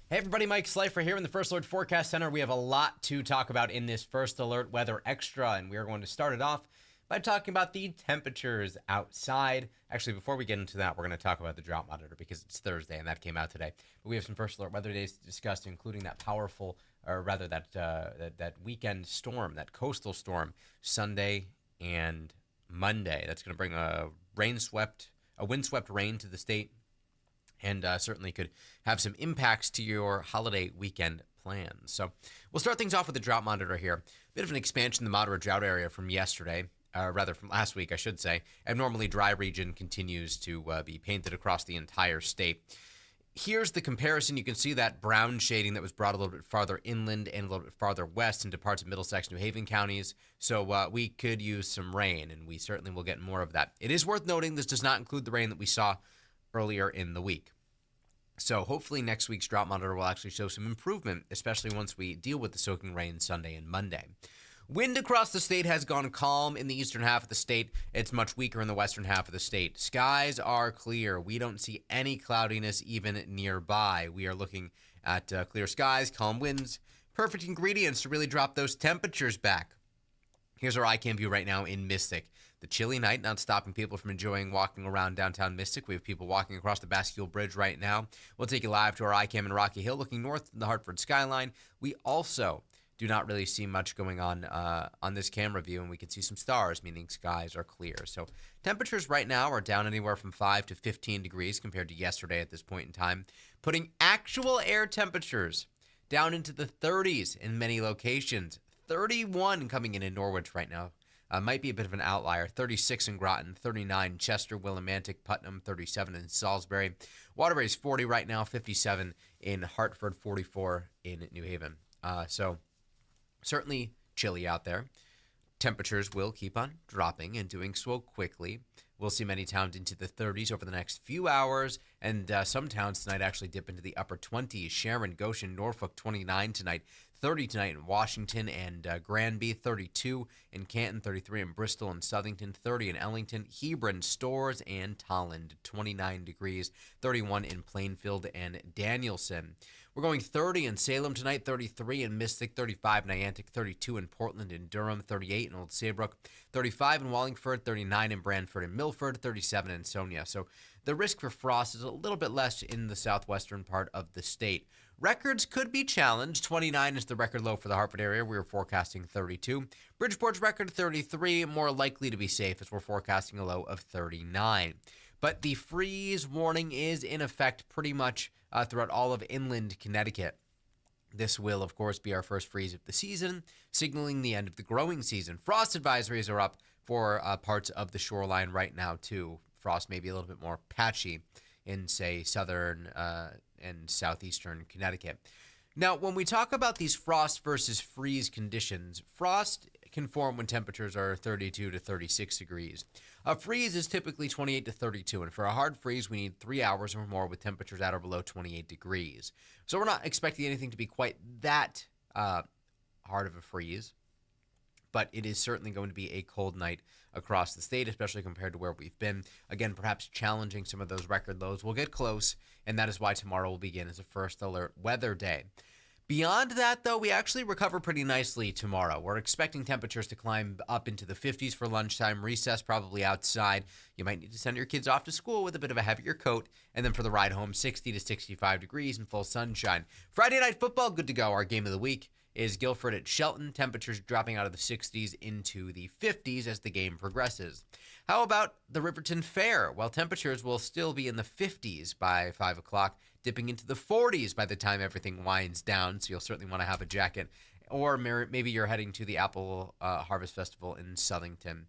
Hey everybody, Mike Slifer here in the First Alert Forecast Center. We have a lot to talk about in this First Alert Weather Extra, and we are going to start it off by talking about the temperatures outside. Actually, before we get into that, we're going to talk about the drought monitor because it's Thursday and that came out today. But we have some First Alert weather days to discuss, including that powerful, or rather that weekend storm, that coastal storm, Sunday and Monday. That's going to bring a windswept rain to the state, and certainly could have some impacts to your holiday weekend plans. So we'll start things off with the drought monitor here. A bit of an expansion in the moderate drought area from yesterday, rather from last week, I should say. Abnormally dry region continues to be painted across the entire state. Here's the comparison. You can see that brown shading that was brought a little bit farther inland and a little bit farther west into parts of Middlesex, New Haven counties. So we could use some rain, and we certainly will get more of that. It is worth noting this does not include the rain that we saw earlier in the week. So hopefully next week's drought monitor will actually show some improvement, especially once we deal with the soaking rain Sunday and Monday. Wind across the state has gone calm in the eastern half of the state. It's much weaker in the western half of the state. Skies are clear. We don't see any cloudiness even nearby. We are looking at clear skies, calm winds, perfect ingredients to really drop those temperatures back. Here's our ICAM view right now in Mystic. The chilly night not stopping people from enjoying walking around downtown Mystic. We have people walking across the Bascule Bridge right now. We'll take you live to our ICAM in Rocky Hill looking north in the Hartford skyline. We also do not really see much going on this camera view, and we can see some stars, meaning skies are clear. So temperatures right now are down anywhere from 5 to 15 degrees compared to yesterday at this point in time, putting actual air temperatures down into the 30s in many locations. 31 coming in Norwich right now. Might be a bit of an outlier. 36 in Groton, 39 in Chester, Willimantic, Putnam, 37 in Salisbury. Waterbury's 40 right now, 57 in Hartford, 44 in New Haven. So certainly chilly out there. Temperatures will keep on dropping and doing so quickly. We'll see many towns into the 30s over the next few hours, and some towns tonight actually dip into the upper 20s. Sharon, Goshen, Norfolk, 29 tonight. 30 tonight in Washington and Granby, 32 in Canton, 33 in Bristol and Southington, 30 in Ellington, Hebron, Storrs, and Tolland, 29 degrees, 31 in Plainfield and Danielson. We're going 30 in Salem tonight, 33 in Mystic, 35 in Niantic, 32 in Portland and Durham, 38 in Old Saybrook, 35 in Wallingford, 39 in Brantford and Milford, 37 in Sonia. So the risk for frost is a little bit less in the southwestern part of the state. Records could be challenged. 29 is the record low for the Hartford area. We were forecasting 32. Bridgeport's record 33, more likely to be safe as we're forecasting a low of 39. But the freeze warning is in effect pretty much throughout all of inland Connecticut. This will, of course, be our first freeze of the season, signaling the end of the growing season. Frost advisories are up for parts of the shoreline right now, too. Frost may be a little bit more patchy in, say, southern and southeastern Connecticut. Now, when we talk about these frost versus freeze conditions, frost can form when temperatures are 32 to 36 degrees. A freeze is typically 28 to 32, and for a hard freeze, we need 3 hours or more with temperatures at or below 28 degrees. So we're not expecting anything to be quite that hard of a freeze, but it is certainly going to be a cold night across the state, especially compared to where we've been. Again, perhaps challenging some of those record lows. We'll get close, and that is why tomorrow will begin as a first alert weather day. Beyond that, though, we actually recover pretty nicely tomorrow. We're expecting temperatures to climb up into the 50s for lunchtime, recess probably outside. You might need to send your kids off to school with a bit of a heavier coat, and then for the ride home, 60 to 65 degrees and full sunshine. Friday night football, good to go. Our game of the week is Guilford at Shelton. Temperatures dropping out of the 60s into the 50s as the game progresses. How about the Riverton Fair? Well, temperatures will still be in the 50s by 5 o'clock, dipping into the 40s by the time everything winds down, so you'll certainly want to have a jacket. Or maybe you're heading to the Apple Harvest Festival in Southington.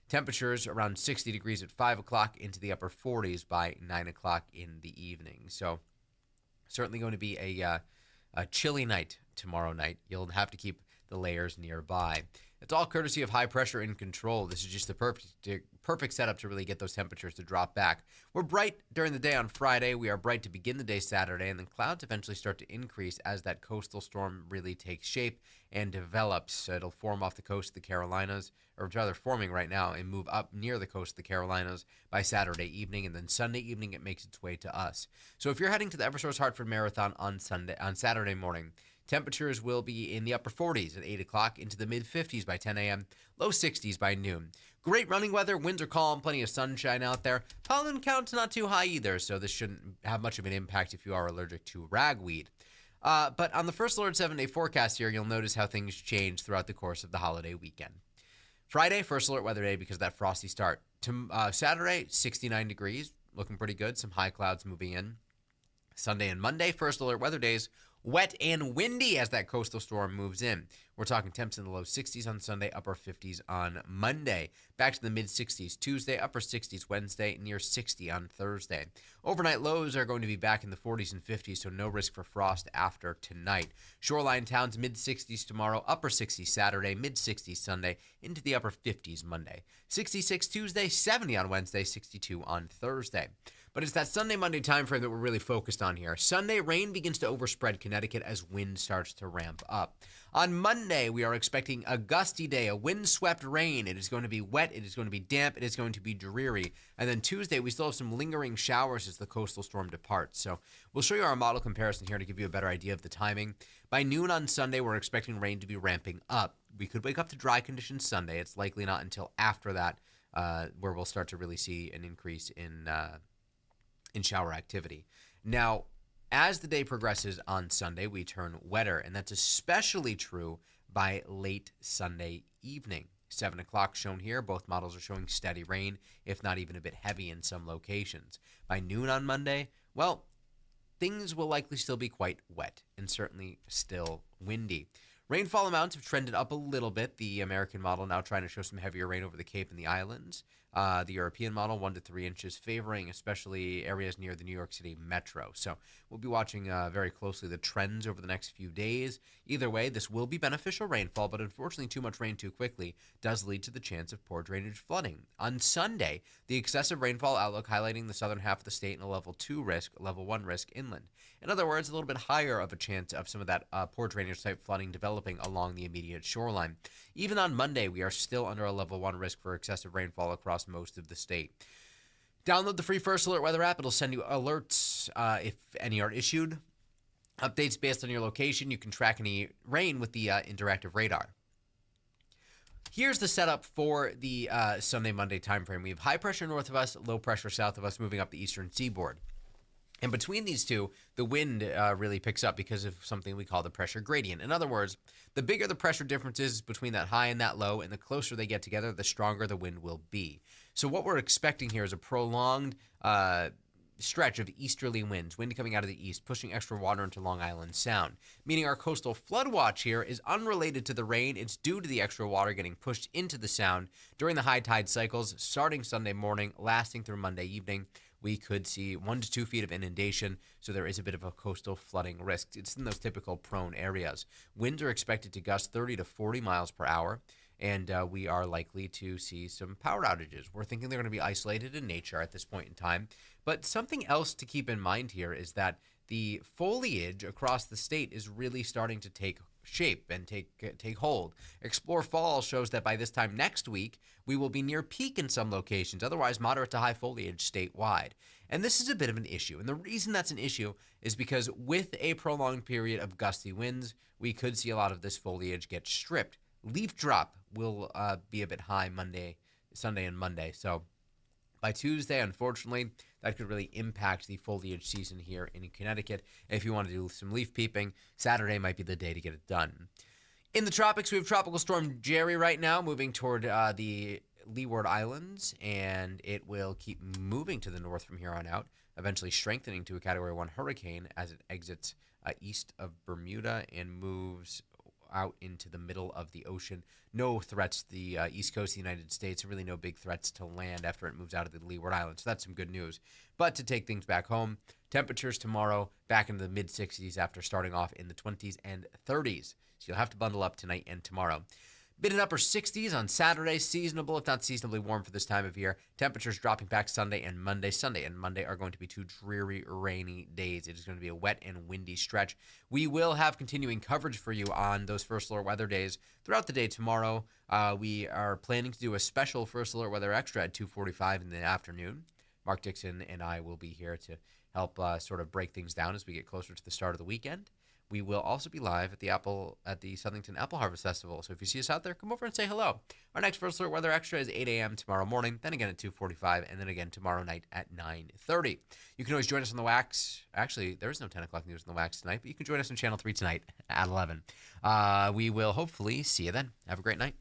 Temperatures around 60 degrees at 5 o'clock into the upper 40s by 9 o'clock in the evening. So certainly going to be a chilly night tomorrow night. You'll have to keep the layers nearby. It's all courtesy of high pressure in control. This is just the perfect setup to really get those temperatures to drop back. We're bright during the day on Friday. We are bright to begin the day Saturday, and then clouds eventually start to increase as that coastal storm really takes shape and develops. It'll form off the coast of the Carolinas, or rather forming right now, and move up near the coast of the Carolinas by Saturday evening, and then Sunday evening it makes its way to us. So if you're heading to the Eversource Hartford Marathon on Saturday morning, temperatures will be in the upper 40s at 8 o'clock, into the mid-50s by 10 a.m., low 60s by noon. Great running weather, winds are calm, plenty of sunshine out there. Pollen count's not too high either, so this shouldn't have much of an impact if you are allergic to ragweed. But on the First Alert 7-day forecast here, you'll notice how things change throughout the course of the holiday weekend. Friday, First Alert weather day because of that frosty start. Saturday, 69 degrees, looking pretty good, some high clouds moving in. Sunday and Monday, First Alert weather days, wet and windy as that coastal storm moves in. We're talking temps in the low 60s on Sunday, upper 50s on Monday. Back to the mid 60s Tuesday, upper 60s Wednesday, near 60 on Thursday. Overnight lows are going to be back in the 40s and 50s, so no risk for frost after tonight. Shoreline towns mid 60s tomorrow, upper 60s Saturday, mid 60s Sunday, into the upper 50s Monday. 66 Tuesday, 70 on Wednesday, 62 on Thursday. But it's that Sunday, Monday time frame that we're really focused on here. Sunday, rain begins to overspread Connecticut as wind starts to ramp up. On Monday, we are expecting a gusty day, a windswept rain. It is going to be wet, it is going to be damp, it is going to be dreary. And then Tuesday, we still have some lingering showers as the coastal storm departs. So we'll show you our model comparison here to give you a better idea of the timing. By noon on Sunday, we're expecting rain to be ramping up. We could wake up to dry conditions Sunday. It's likely not until after that where we'll start to really see an increase in shower activity. Now, as the day progresses on Sunday, we turn wetter, and that's especially true by late Sunday evening. 7 o'clock shown here. Both models are showing steady rain, if not even a bit heavy in some locations. By noon on Monday, well, things will likely still be quite wet and certainly still windy. Rainfall amounts have trended up a little bit. The American model now trying to show some heavier rain over the Cape and the islands. The European model, 1 to 3 inches, favoring especially areas near the New York City metro. So we'll be watching very closely the trends over the next few days. Either way, this will be beneficial rainfall, but unfortunately too much rain too quickly does lead to the chance of poor drainage flooding. On Sunday, the excessive rainfall outlook highlighting the southern half of the state in a level 2 risk, level 1 risk inland. In other words, a little bit higher of a chance of some of that poor drainage type flooding developing along the immediate shoreline. Even on Monday, we are still under a level 1 risk for excessive rainfall across most of the state. Download the free First Alert weather app. It'll send you alerts if any are issued. Updates based on your location. You can track any rain with the interactive radar. Here's the setup for the Sunday, Monday time frame. We have high pressure north of us, low pressure south of us moving up the eastern seaboard. And between these two, the wind really picks up because of something we call the pressure gradient. In other words, the bigger the pressure difference is between that high and that low, and the closer they get together, the stronger the wind will be. So what we're expecting here is a prolonged stretch of easterly winds, wind coming out of the east, pushing extra water into Long Island Sound, meaning our coastal flood watch here is unrelated to the rain. It's due to the extra water getting pushed into the sound during the high tide cycles, starting Sunday morning, lasting through Monday evening. We could see 1 to 2 feet of inundation, so there is a bit of a coastal flooding risk. It's in those typical prone areas. Winds are expected to gust 30 to 40 miles per hour, and we are likely to see some power outages. We're thinking they're going to be isolated in nature at this point in time. But something else to keep in mind here is that the foliage across the state is really starting to take shape and take hold. Explore Fall shows that by this time next week, we will be near peak in some locations, otherwise moderate to high foliage statewide. And this is a bit of an issue. And the reason that's an issue is because with a prolonged period of gusty winds, we could see a lot of this foliage get stripped. Leaf drop will be a bit high Sunday and Monday. So by Tuesday, unfortunately, that could really impact the foliage season here in Connecticut. If you want to do some leaf peeping, Saturday might be the day to get it done. In the tropics, we have Tropical Storm Jerry right now moving toward the Leeward Islands, and it will keep moving to the north from here on out, eventually strengthening to a Category 1 hurricane as it exits east of Bermuda and moves out into the middle of the ocean. No threats to the east coast of the United States, really no big threats to land after it moves out of the Leeward Islands. So that's some good news. But to take things back home, temperatures tomorrow back into the mid-60s after starting off in the 20s and 30s. So you'll have to bundle up tonight and tomorrow. Mid and upper 60s on Saturday, seasonable, if not seasonably warm for this time of year. Temperatures dropping back Sunday and Monday. Sunday and Monday are going to be 2 dreary, rainy days. It is going to be a wet and windy stretch. We will have continuing coverage for you on those first alert weather days throughout the day tomorrow. We are planning to do a special first alert weather extra at 2:45 in the afternoon. Mark Dixon and I will be here to help sort of break things down as we get closer to the start of the weekend. We will also be live at the Southington Apple Harvest Festival. So if you see us out there, come over and say hello. Our next First Alert Weather Extra is 8 a.m. tomorrow morning, then again at 2:45, and then again tomorrow night at 9:30. You can always join us on the Wax. Actually, there is no 10 o'clock news on the Wax tonight, but you can join us on Channel 3 tonight at 11. We will hopefully see you then. Have a great night.